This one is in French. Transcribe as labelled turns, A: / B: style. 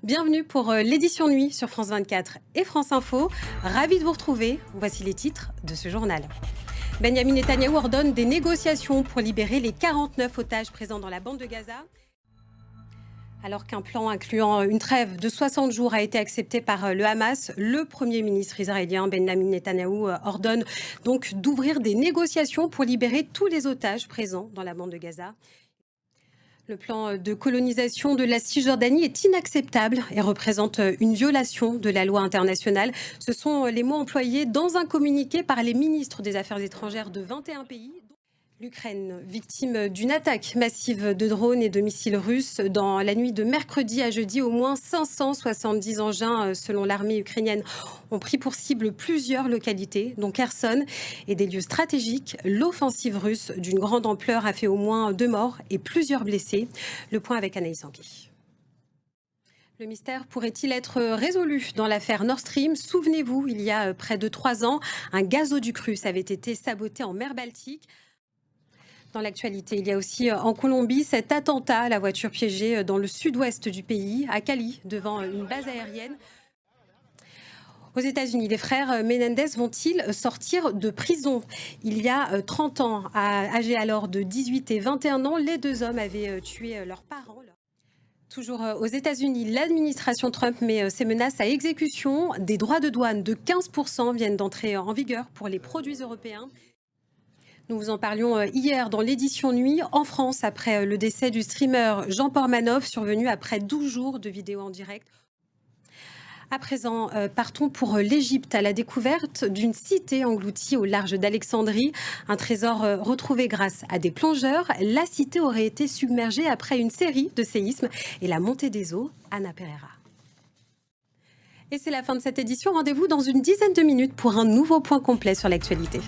A: Bienvenue pour l'édition nuit sur France 24 et France Info. Ravi de vous retrouver. Voici les titres de ce journal. Benjamin Netanyahou ordonne des négociations pour libérer les 49 otages présents dans la bande de Gaza. Alors qu'un plan incluant une trêve de 60 jours a été accepté par le Hamas, le Premier ministre israélien Benjamin Netanyahou ordonne donc d'ouvrir des négociations pour libérer tous les otages présents dans la bande de Gaza. Le plan de colonisation de la Cisjordanie est inacceptable et représente une violation de la loi internationale. Ce sont les mots employés dans un communiqué par les ministres des Affaires étrangères de 21 pays. L'Ukraine, victime d'une attaque massive de drones et de missiles russes. Dans la nuit de mercredi à jeudi, au moins 570 engins, selon l'armée ukrainienne, ont pris pour cible plusieurs localités, dont Kherson, et des lieux stratégiques. L'offensive russe d'une grande ampleur a fait au moins 2 morts et plusieurs blessés. Le point avec Anaïs Anguille. Le mystère pourrait-il être résolu dans l'affaire Nord Stream? Souvenez-vous, il y a près de 3 ans, un gazoduc russe avait été saboté en mer Baltique. Dans l'actualité, il y a aussi en Colombie cet attentat à la voiture piégée dans le sud-ouest du pays, à Cali, devant une base aérienne. Aux États-Unis, les frères Menendez vont-ils sortir de prison? Il y a 30 ans, âgés alors de 18 et 21 ans, les 2 hommes avaient tué leurs parents. Toujours aux États-Unis, l'administration Trump met ses menaces à exécution. Des droits de douane de 15% viennent d'entrer en vigueur pour les produits européens. Nous vous en parlions hier dans l'édition nuit en France, après le décès du streamer Jean Pormanov, survenu après 12 jours de vidéos en direct. À présent, partons pour l'Égypte, à la découverte d'une cité engloutie au large d'Alexandrie. Un trésor retrouvé grâce à des plongeurs. La cité aurait été submergée après une série de séismes et la montée des eaux. Anna Pereira. Et c'est la fin de cette édition. Rendez-vous dans une dizaine de minutes pour un nouveau point complet sur l'actualité.